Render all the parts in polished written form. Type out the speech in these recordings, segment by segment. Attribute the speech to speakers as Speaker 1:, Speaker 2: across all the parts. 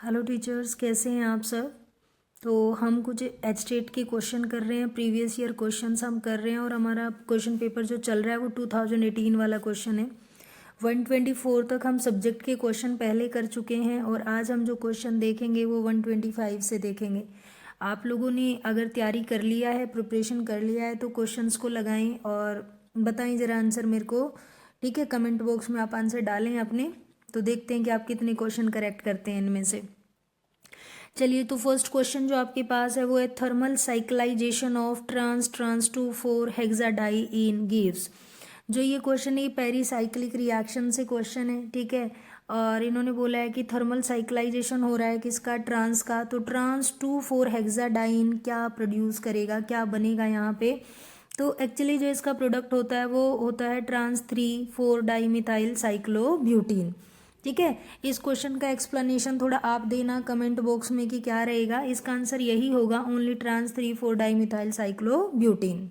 Speaker 1: Hello teachers, कैसे हैं आप सब। तो हम कुछ एचटेट के क्वेश्चन कर रहे हैं, प्रीवियस ईयर क्वेश्चंस हम कर रहे हैं और हमारा क्वेश्चन पेपर जो चल रहा है वो 2018 वाला क्वेश्चन है। 124 तक हम सब्जेक्ट के क्वेश्चन पहले कर चुके हैं और आज हम जो क्वेश्चन देखेंगे वो 125 से देखेंगे। आप लोगों ने अगर तैयारी कर लिया है, प्रिपरेशन कर लिया है तो क्वेश्चंस को लगाएं और बताएं ज़रा आंसर मेरे को। ठीक है, कमेंट बॉक्स में आप आंसर डालें अपने, तो देखते हैं कि आप कितने क्वेश्चन करेक्ट करते हैं इनमें से। चलिए, तो फर्स्ट क्वेश्चन जो आपके पास है वो है thermal cyclization of trans two 4 hexadiene gives. जो ये क्वेश्चन है ये पेरीसाइक्लिक रिएक्शन से क्वेश्चन है, ठीक है। और इन्होंने बोला है कि थर्मल साइक्लाइजेशन हो रहा है किसका, ट्रांस का। तो ट्रांस टू 4 हेक्साडाइन क्या प्रोड्यूस करेगा, क्या बनेगा यहाँ पे। तो एक्चुअली जो इसका प्रोडक्ट होता है वो होता है ट्रांस 3,4 डाईमिथाइल साइक्लोब्यूटीन। ठीक है, इस क्वेश्चन का एक्सप्लेनेशन थोड़ा आप देना कमेंट बॉक्स में कि क्या रहेगा। इसका आंसर यही होगा, ओनली ट्रांस 3,4 डाईमिथाइल साइक्लोब्यूटीन।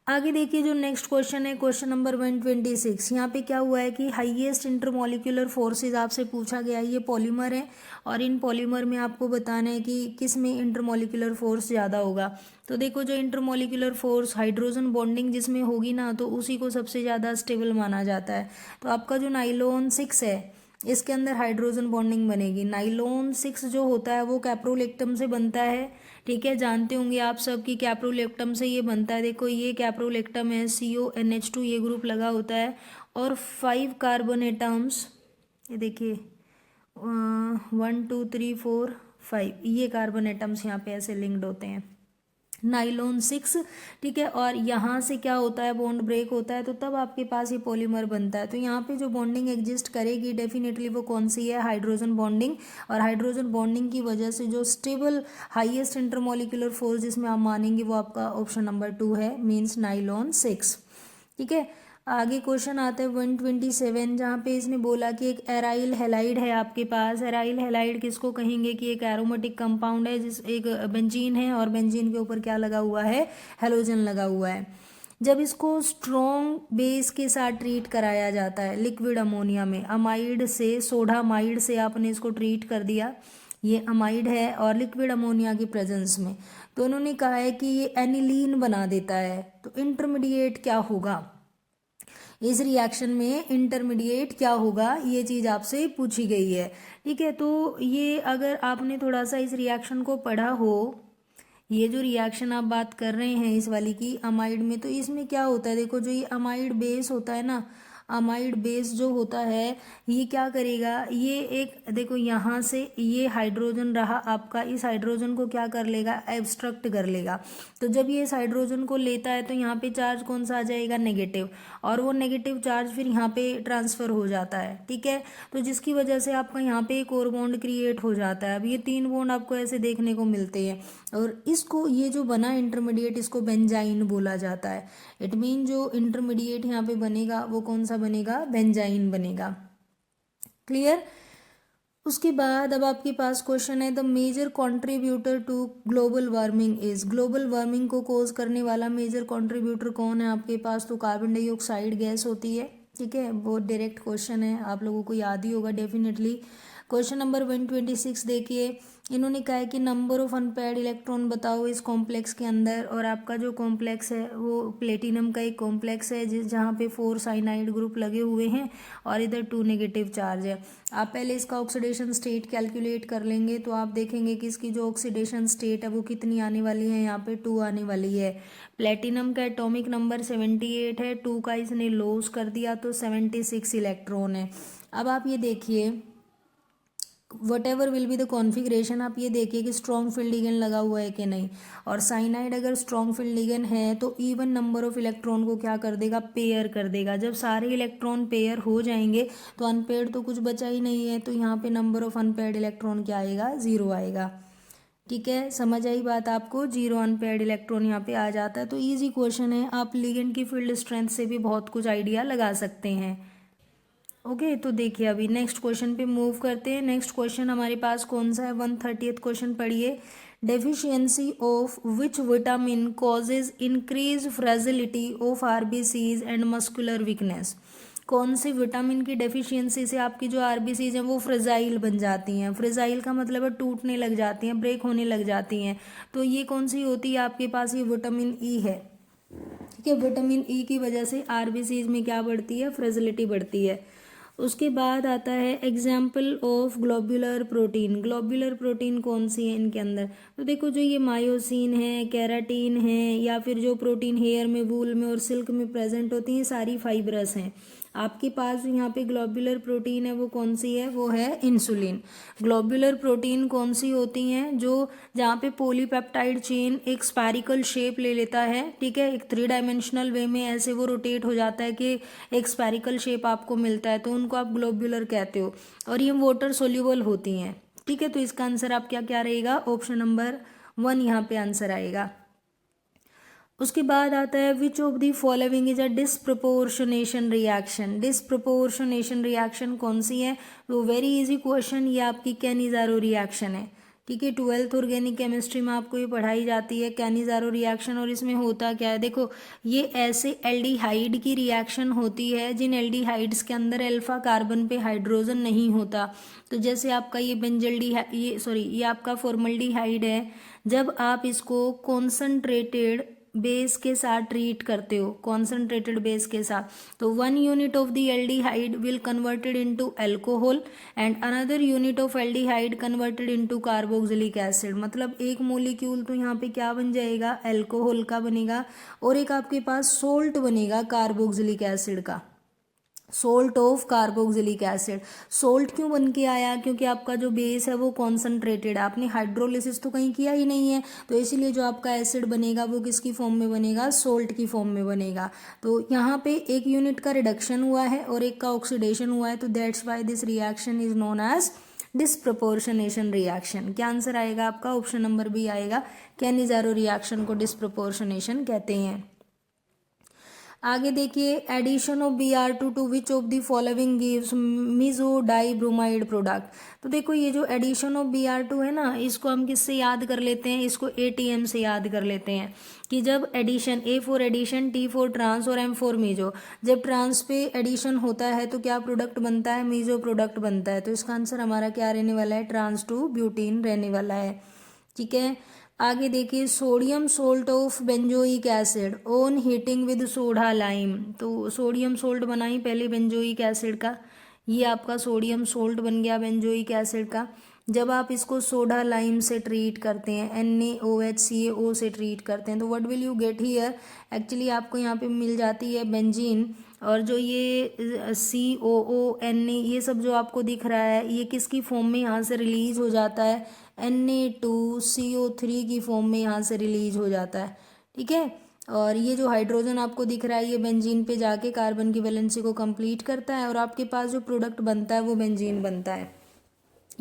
Speaker 1: आगे देखिए, जो नेक्स्ट क्वेश्चन है क्वेश्चन नंबर 126। यहाँ पे क्या हुआ है कि हाईएस्ट इंटरमोलिकुलर फोर्सेज आपसे पूछा गया है। ये पॉलीमर है और इन पॉलीमर में आपको बताना है कि किस में इंटरमोलिकुलर फोर्स ज़्यादा होगा। तो देखो, जो इंटरमोलिकुलर फोर्स हाइड्रोजन बॉन्डिंग जिसमें होगी ना, तो उसी को सबसे ज़्यादा स्टेबल माना जाता है। तो आपका जो नाइलॉन 6 है इसके अंदर हाइड्रोजन बॉन्डिंग बनेगी। नाइलॉन 6 जो होता है वो कैप्रोलेक्टम से बनता है, ठीक है। जानते होंगे आप सब कि कैप्रोलेक्टम से ये बनता है। देखो, ये कैप्रोलेक्टम है, CONH2 ये ग्रुप लगा होता है और 5 कार्बन एटम्स, ये देखिए 1 2 3 4 5 ये कार्बन एटम्स यहाँ पे ऐसे लिंक्ड होते हैं, नाइलॉन 6, ठीक है। और यहाँ से क्या होता है, बॉन्ड ब्रेक होता है, तो तब आपके पास ये पॉलीमर बनता है। तो यहाँ पे जो बॉन्डिंग एग्जिस्ट करेगी डेफिनेटली वो कौन सी है, हाइड्रोजन बॉन्डिंग। और हाइड्रोजन बॉन्डिंग की वजह से जो स्टेबल हाईएस्ट इंटरमोलिकुलर फोर्स जिसमें आप मानेंगे वो आपका ऑप्शन नंबर 2 है, मीन्स नाइलॉन 6। ठीक है, आगे क्वेश्चन आता है 127, जहाँ पे इसने बोला कि एक एराइल हैलाइड है आपके पास। एराइल हैलाइड किसको कहेंगे कि एक एरोमेटिक कंपाउंड है, जिस एक बेंजीन है और बेंजीन के ऊपर क्या लगा हुआ है, हेलोजन लगा हुआ है। जब इसको स्ट्रॉन्ग बेस के साथ ट्रीट कराया जाता है लिक्विड अमोनिया में, अमाइड से, सोडामाइड से आपने इसको ट्रीट कर दिया, ये अमाइड है और लिक्विड अमोनिया की प्रेजेंस में, तो उन्होंने कहा है कि ये एनिलीन बना देता है। तो इंटरमीडिएट क्या होगा इस रिएक्शन में, इंटरमीडिएट क्या होगा, ये चीज़ आपसे पूछी गई है। ठीक है, तो ये अगर आपने थोड़ा सा इस रिएक्शन को पढ़ा हो, ये जो रिएक्शन आप बात कर रहे हैं इस वाली की अमाइड में, तो इसमें क्या होता है, देखो जो ये अमाइड बेस होता है ना, अमाइड बेस जो होता है ये क्या करेगा, ये एक देखो यहाँ से ये हाइड्रोजन रहा आपका, इस हाइड्रोजन को क्या कर लेगा, एब्स्ट्रक्ट कर लेगा। तो जब ये इस हाइड्रोजन को लेता है तो यहाँ पे चार्ज कौन सा आ जाएगा, नेगेटिव, और वो नेगेटिव चार्ज फिर यहाँ पे ट्रांसफर हो जाता है। ठीक है, तो जिसकी वजह से आपका यहाँ पे एक और बॉन्ड क्रिएट हो जाता है। अब ये 3 बॉन्ड आपको ऐसे देखने को मिलते हैं और इसको ये जो बना इंटरमीडिएट इसको बेंजाइन बोला जाता है। इट मीन जो इंटरमीडिएट यहाँ पे बनेगा वो कौन सा बनेगा, बेंजाइन बनेगा। क्लियर। उसके बाद अब आपके पास क्वेश्चन है, the major contributor to global warming is. Global warming को कोज करने वाला मेजर कंट्रीब्यूटर कौन है आपके पास, तो कार्बन डाइऑक्साइड गैस होती है। ठीक है, बहुत डायरेक्ट क्वेश्चन है, आप लोगों को याद ही होगा डेफिनेटली। क्वेश्चन नंबर 126 देखिए, इन्होंने कहा है कि नंबर ऑफ अनपेयर्ड इलेक्ट्रॉन बताओ इस कॉम्प्लेक्स के अंदर। और आपका जो कॉम्प्लेक्स है वो प्लेटिनम का एक कॉम्प्लेक्स है जहाँ पे 4 साइनाइड ग्रुप लगे हुए हैं और इधर 2 नेगेटिव चार्ज है। आप पहले इसका ऑक्सीडेशन स्टेट कैलकुलेट कर लेंगे तो आप देखेंगे कि इसकी जो ऑक्सीडेशन स्टेट है वो कितनी आने वाली है, यहाँ पे 2 आने वाली है। प्लेटिनम का एटॉमिक नंबर 78 है, 2 का इसने लॉस कर दिया तो 76 इलेक्ट्रॉन है। अब आप ये देखिए, what ever will be the configuration, आप ये देखिए कि स्ट्रॉन्ग फील्ड लिगेंड लगा हुआ है कि नहीं। और साइनाइड अगर स्ट्रॉन्ग फील्ड लिगेंड है तो इवन नंबर ऑफ इलेक्ट्रॉन को क्या कर देगा, पेयर कर देगा। जब सारे इलेक्ट्रॉन पेयर हो जाएंगे तो अनपेयर्ड तो कुछ बचा ही नहीं है, तो यहाँ पे नंबर ऑफ अनपेयर्ड इलेक्ट्रॉन क्या आएगा, 0 आएगा। ठीक है, समझ आई बात आपको, 0 अनपेयर्ड इलेक्ट्रॉन यहाँ पे आ जाता है। तो ईजी क्वेश्चन है, आप लिगेंड की फील्ड स्ट्रेंथ से भी बहुत कुछ आइडिया लगा सकते हैं। ओके, तो देखिए अभी नेक्स्ट क्वेश्चन पे मूव करते हैं। नेक्स्ट क्वेश्चन हमारे पास कौन सा है, 130th क्वेश्चन पढ़िए। Deficiency of which vitamin causes increase fragility of RBCs and muscular weakness. कौन सी विटामिन की डेफिशिएंसी से आपकी जो आरबीसीज हैं वो फ्रेजाइल बन जाती हैं। फ्रेजाइल का मतलब है टूटने लग जाती हैं, ब्रेक होने लग जाती हैं। तो ये कौन सी होती है आपके पास, ये विटामिन ई है। ठीक है, विटामिन ई की वजह से आरबीसीज में क्या बढ़ती है, फ्रेजिलिटी बढ़ती है। उसके बाद आता है example of globular protein. Globular protein कौन सी है इनके अंदर, तो देखो जो ये मायोसिन है, केराटीन है, या फिर जो प्रोटीन हेयर में, वूल में और सिल्क में प्रेजेंट होती हैं, सारी फाइब्रस हैं। आपके पास यहाँ पे ग्लोब्यूलर प्रोटीन है वो कौन सी है, वो है इंसुलिन। ग्लोब्यूलर प्रोटीन कौन सी होती हैं, जो जहाँ पे पॉलीपेप्टाइड चेन एक स्पैरिकल शेप ले लेता है, ठीक है, एक 3 डायमेंशनल वे में ऐसे वो रोटेट हो जाता है कि एक स्पैरिकल शेप आपको मिलता है, तो उनको आप ग्लोब्यूलर कहते हो। और ये वाटर सोल्यूबल होती हैं। ठीक है, तो इसका आंसर आप क्या क्या रहेगा, ऑप्शन नंबर 1 यहाँ पे आंसर आएगा। उसके बाद आता है विच of the following is a disproportionation reaction. Disproportionation reaction कौन सी है, तो वेरी इजी क्वेश्चन, ये आपकी कैनिज़ारो रिएक्शन है। ठीक है, 12th ऑर्गेनिक केमिस्ट्री में आपको ये पढ़ाई जाती है कैनिज़ारो रिएक्शन। और इसमें होता क्या है, देखो ये ऐसे एल्डिहाइड की रिएक्शन होती है जिन एल्डिहाइड्स के अंदर अल्फा कार्बन पे हाइड्रोजन नहीं होता। तो जैसे आपका ये ये आपका फॉर्मल्डिहाइड है, जब आप इसको कॉन्सनट्रेटेड बेस के साथ ट्रीट करते हो, कॉन्सेंट्रेटेड बेस के साथ, तो 1 unit of the aldehyde will converted into alcohol and another unit of aldehyde converted into carboxylic acid. मतलब एक मोलिक्यूल तो यहाँ पे क्या बन जाएगा, अल्कोहल का बनेगा, और एक आपके पास सोल्ट बनेगा कार्बोक्सिलिक एसिड का, salt of carboxylic acid. Salt क्यों बन के आया, क्योंकि आपका जो बेस है वो कॉन्सेंट्रेटेड है, आपने हाइड्रोलिसिस तो कहीं किया ही नहीं है, तो इसीलिए जो आपका एसिड बनेगा वो किसकी फॉर्म में बनेगा, सोल्ट की फॉर्म में बनेगा। तो यहाँ पे एक यूनिट का रिडक्शन हुआ है और एक का ऑक्सीडेशन हुआ है, तो that's why this reaction is known as disproportionation reaction. क्या आंसर आएगा आपका, ऑप्शन नंबर बी आएगा, कैनिज़ारो रिएक्शन को डिसप्रपोर्शनेशन कहते हैं। आगे देखिए, addition of Br2 to which of the following gives meso dibromide product. तो देखो ये जो एडिशन ऑफ Br2 है ना, इसको हम किससे याद कर लेते हैं, इसको ATM से याद कर लेते हैं कि जब addition, A for addition, T for trans और M फॉर मीजो, जब ट्रांस पे एडिशन होता है तो क्या प्रोडक्ट बनता है, मीजो प्रोडक्ट बनता है। तो इसका आंसर हमारा क्या रहने वाला है, ट्रांस टू ब्यूटीन रहने वाला है। ठीक है, आगे देखिए, sodium salt of benzoic acid on heating with soda lime. तो सोडियम सोल्ट बनाई पहले बेंजोइक एसिड का, ये आपका सोडियम सोल्ट बन गया बेंजोइक एसिड का। जब आप इसको सोडा लाइम से ट्रीट करते हैं, NaOHCaO से ट्रीट करते हैं, तो what will you get here, actually आपको यहाँ पे मिल जाती है बेंजीन, और जो ये COO Na ये सब जो आपको दिख रहा है, ये किसकी फॉर्म में यहाँ से रिलीज हो जाता है, Na2CO3 की फॉर्म में यहाँ से रिलीज हो जाता है। ठीक है, और ये जो हाइड्रोजन आपको दिख रहा है, ये बेंजीन पे जाके कार्बन की वैलेंसी को कंप्लीट करता है, और आपके पास जो प्रोडक्ट बनता है वो बेंजीन बनता है।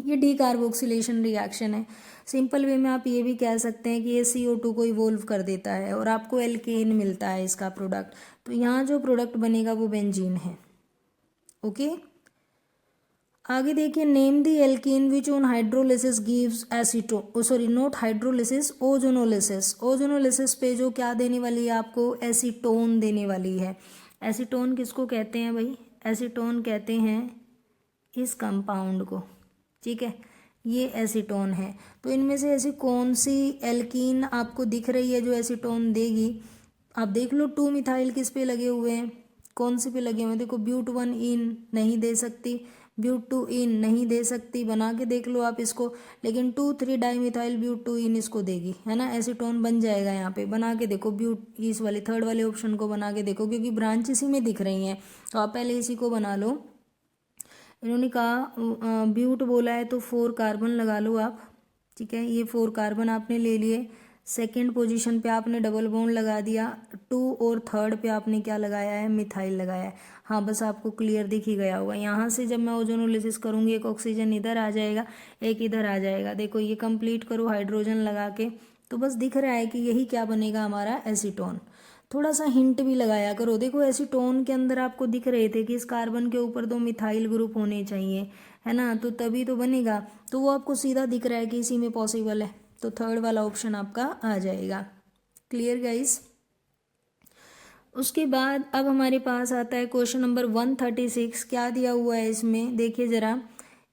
Speaker 1: ये डीकार्बोक्सिलेशन रिएक्शन है। सिंपल वे में आप ये भी कह सकते हैं कि ये CO2 को इवोल्व कर देता है और आपको एल्केन मिलता है इसका प्रोडक्ट। तो यहाँ जो प्रोडक्ट बनेगा वो बेंजीन है। ओके, आगे देखिए, name the alkene which on hydrolysis gives acetone, not hydrolysis, ozonolysis. Ozonolysis पे जो क्या देने वाली है आपको, एसीटोन देने वाली है। एसीटोन किसको कहते हैं भाई, एसीटोन कहते हैं इस कंपाउंड को। ठीक है, ये एसीटोन है। तो इनमें से ऐसी कौन सी एल्कीन आपको दिख रही है जो एसीटोन देगी, आप देख लो। 2 मिथाइल किस पे लगे हुए हैं, कौन से पे लगे हुए हैं, देखो ब्यूट 1 इन नहीं दे सकती, ब्यूट 2 इन नहीं दे सकती, बना के देख लो आप इसको, लेकिन 2,3 डाई मिथाइल ब्यूट 2 इन इसको देगी, है ना, एसीटोन बन जाएगा। यहाँ पे बना के देखो, ब्यूट इस वाले थर्ड वाले ऑप्शन को बना के देखो, क्योंकि ब्रांच इसी में दिख रही हैं, तो आप पहले इसी को बना लो। इन्होंने कहा ब्यूट बोला है तो 4 कार्बन लगा लो आप। ठीक है, ये 4 कार्बन आपने ले लिए, सेकंड पोजीशन पे आपने डबल बॉन्ड लगा दिया, 2 और थर्ड पे आपने क्या लगाया है, मिथाइल लगाया है। हाँ, बस आपको क्लियर दिख ही गया होगा। यहाँ से जब मैं ओजोनोलिसिस करूँगी, एक ऑक्सीजन इधर आ जाएगा, एक इधर आ जाएगा। देखो ये कंप्लीट करो हाइड्रोजन लगा के, तो बस दिख रहा है कि यही क्या बनेगा हमारा, एसीटोन। थोड़ा सा हिंट भी लगाया करो, देखो एसीटोन के अंदर आपको दिख रहे थे कि इस कार्बन के ऊपर 2 मिथाइल ग्रुप होने चाहिए, है ना, तो तभी तो बनेगा। तो वो आपको सीधा दिख रहा है कि इसी में पॉसिबल है, तो थर्ड वाला ऑप्शन आपका आ जाएगा। Clear guys. उसके बाद अब हमारे पास आता है क्वेश्चन नंबर 136। क्या दिया हुआ है इसमें, देखिए ज़रा।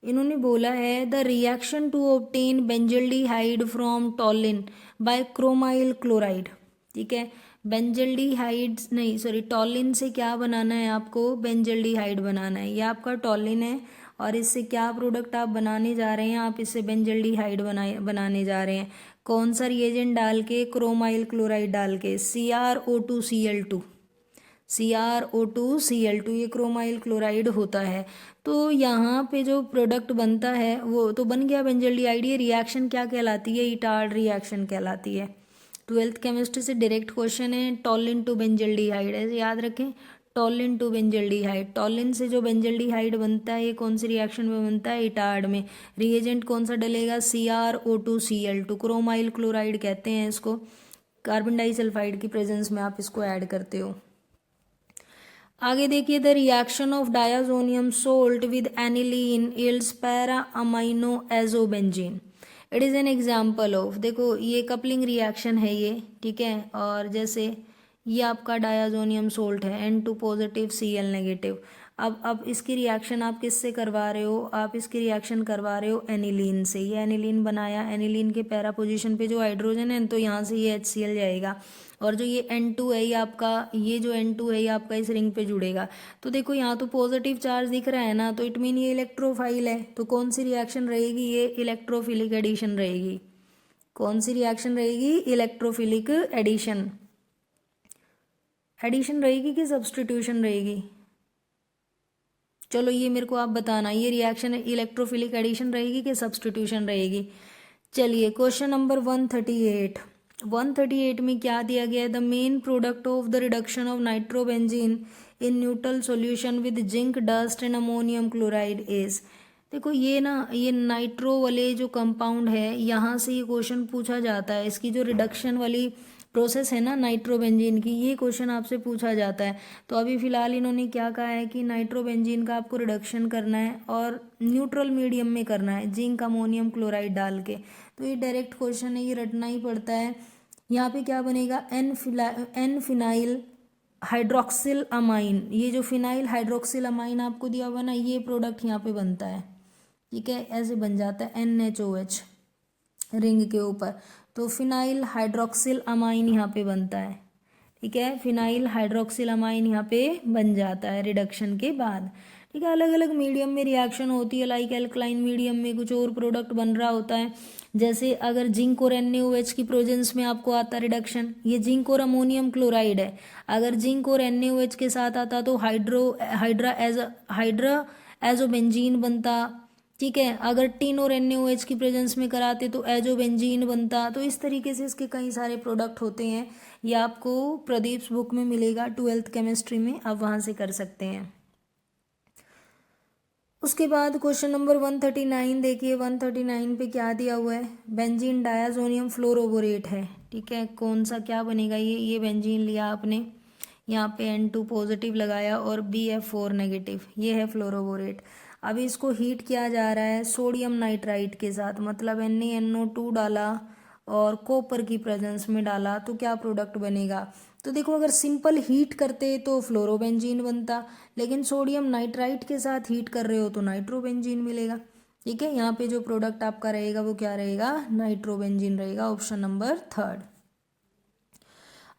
Speaker 1: इन्होंने बोला है the reaction to obtain benzaldehyde from toluene by chromyl chloride. ठीक है, बेंजल्डिहाइड नहीं सॉरी टॉलिन से क्या बनाना है आपको, बेंजल्डिहाइड बनाना है। ये आपका टॉलिन है और इससे क्या प्रोडक्ट आप बनाने जा रहे हैं, आप इससे बेंजल्डिहाइड बनाने जा रहे हैं। कौन सा रिएजेंट डाल के, क्रोमाइल क्लोराइड डाल के, CrO2Cl2, CrO2Cl2 ये क्रोमाइल क्लोराइड होता है। तो यहाँ पे जो प्रोडक्ट बनता है वो तो बन गया बेंजल्डिहाइड। ये रिएक्शन क्या कहलाती है, इटार्ड रिएक्शन कहलाती है। 12th केमिस्ट्री से डायरेक्ट क्वेश्चन है, टॉलिन टू बेंजल्डिहाइड, ऐसे याद रखें, टॉलिन टू बेंजल्डिहाइड। टॉलिन से जो बेंजल्डिहाइड बनता है ये कौन सी रिएक्शन में बनता है, इटार्ड में। रिएजेंट कौन सा डलेगा, CrO2Cl2, क्रोमाइल क्लोराइड कहते हैं इसको। कार्बन डाइसल्फाइड की प्रेजेंस में आप इसको ऐड करते हो। आगे देखिए, the reaction of diazonium salt with aniline yields para amino azobenzene. It is an example of, देखो ये कपलिंग रिएक्शन है ये, ठीक है। और जैसे ये आपका डायाजोनियम सोल्ट है, N2 पॉजिटिव Cl नेगेटिव। अब इसकी रिएक्शन आप किससे करवा रहे हो, आप इसकी रिएक्शन करवा रहे हो एनिलीन से। ये एनिलीन बनाया, एनिलीन के पैरा पोजीशन पे जो हाइड्रोजन है तो यहाँ से ये HCl जाएगा, और जो ये N2 है ये आपका, ये जो N2 है ये आपका इस रिंग पे जुड़ेगा। तो देखो यहाँ तो पॉजिटिव चार्ज दिख रहा है ना, तो इट मीन ये इलेक्ट्रोफाइल है। तो कौन सी रिएक्शन रहेगी, ये इलेक्ट्रोफिलिक एडिशन रहेगी। कौन सी रिएक्शन रहेगी, इलेक्ट्रोफिलिक एडिशन। एडिशन रहेगी कि सब्सटीट्यूशन रहेगी, चलो ये मेरे को आप बताना, ये रिएक्शन इलेक्ट्रोफिलिक एडिशन रहेगी कि सब्सटीट्यूशन रहेगी। चलिए क्वेश्चन नंबर 138। 138 में क्या दिया गया है, the main product of the reduction of nitrobenzene in neutral solution with zinc dust and ammonium chloride is. देखो ये ना, ये नाइट्रो वाले जो कंपाउंड है यहाँ से ये क्वेश्चन पूछा जाता है। इसकी जो रिडक्शन वाली प्रोसेस है ना नाइट्रोबेंजीन की, ये क्वेश्चन आपसे पूछा जाता है। तो अभी फिलहाल इन्होंने क्या कहा है कि नाइट्रोबेंजीन का आपको रिडक्शन करना है और न्यूट्रल मीडियम में करना है, जिंक अमोनियम क्लोराइड डाल के। तो ये डायरेक्ट क्वेश्चन है, ये रटना ही पड़ता है। यहाँ पे क्या बनेगा, एन फिनाइल हाइड्रोक्सिल अमाइन। ये जो फिनाइल हाइड्रोक्सिल अमाइन आपको दिया हुआ ना, ये प्रोडक्ट यहाँ पे बनता है, ठीक है। ऐसे बन जाता है NHOH रिंग के ऊपर। तो फिनाइल हाइड्रोक्सिल अमाइन यहाँ पे बनता है, ठीक है। फिनाइल हाइड्रोक्सिल अमाइन यहाँ पे बन जाता है रिडक्शन के बाद, ठीक है। अलग अलग मीडियम में रिएक्शन होती है, लाइक एल्कलाइन मीडियम में कुछ और प्रोडक्ट बन रहा होता है। जैसे अगर जिंक और NaOH की प्रेजेंस में आपको आता रिडक्शन, ये जिंक और अमोनियम क्लोराइड है, अगर जिंक और NaOH के साथ आता तो हाइड्रा एजोबेंजीन बनता, ठीक है। अगर टिन और NaOH की प्रेजेंस में कराते तो एजोबेंजीन बनता। तो इस तरीके से इसके कई सारे प्रोडक्ट होते हैं, ये आपको प्रदीप्स बुक में मिलेगा 12th केमिस्ट्री में, आप वहाँ से कर सकते हैं। उसके बाद क्वेश्चन नंबर 139 देखिए। 139 पे क्या दिया हुआ है, बेंजीन डायाजोनियम फ्लोरोबोरेट है, ठीक है। कौन सा क्या बनेगा, ये बेंजीन लिया आपने, यहाँ पे N2 पॉजिटिव लगाया और BF4 नेगेटिव, ये है फ्लोरोबोरेट। अभी इसको हीट किया जा रहा है सोडियम नाइट्राइट के साथ, मतलब NaNO2 डाला और कॉपर की प्रेजेंस में डाला, तो क्या प्रोडक्ट बनेगा। तो देखो अगर सिंपल हीट करते तो फ्लोरोबेंजीन बनता, लेकिन सोडियम नाइट्राइट के साथ हीट कर रहे हो तो नाइट्रोबेंजीन मिलेगा, ठीक है। यहाँ पे जो प्रोडक्ट आपका रहेगा वो क्या रहेगा, नाइट्रोबेंजीन रहेगा, ऑप्शन नंबर 3।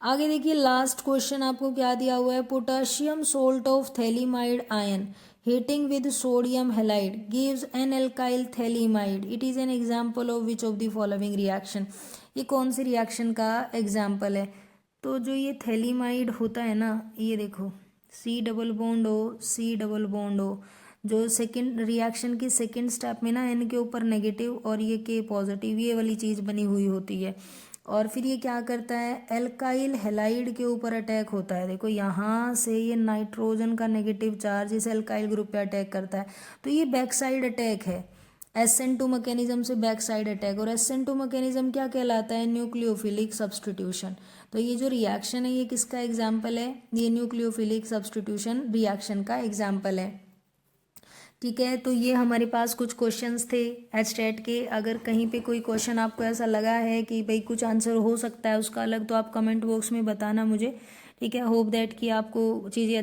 Speaker 1: आगे देखिए लास्ट क्वेश्चन आपको क्या दिया हुआ है, potassium salt of phthalimide ion heating with sodium halide gives an alkyl phthalimide. It is an example of which of the following reaction. ये कौन सी रिएक्शन का एग्जाम्पल है। तो जो ये थैलीमाइड होता है ना, ये देखो C double bond O C double bond O, जो सेकेंड रिएक्शन की सेकेंड स्टेप में ना N के ऊपर नेगेटिव और ये K पॉजिटिव, ये वाली चीज़ बनी हुई होती है। और फिर ये क्या करता है, एल्काइल हैलाइड के ऊपर अटैक होता है। देखो यहाँ से ये नाइट्रोजन का नेगेटिव चार्ज इस एल्काइल ग्रुप पे अटैक करता है, तो ये बैक साइड अटैक है, SN2 मैकेनिज्म से बैक साइड अटैक। और SN2 मैकेनिज्म क्या कहलाता है, न्यूक्लियोफिलिक सब्सटीट्यूशन। तो ये जो रिएक्शन है ये किसका एग्जाम्पल है, ये न्यूक्लियोफिलिक सब्सटीट्यूशन रिएक्शन का एग्जाम्पल है, ठीक है। तो ये हमारे पास कुछ क्वेश्चंस थे HTET के। अगर कहीं पे कोई क्वेश्चन आपको ऐसा लगा है कि भाई कुछ आंसर हो सकता है उसका अलग, तो आप कमेंट बॉक्स में बताना मुझे, ठीक है, होप दैट कि आपको चीज़ें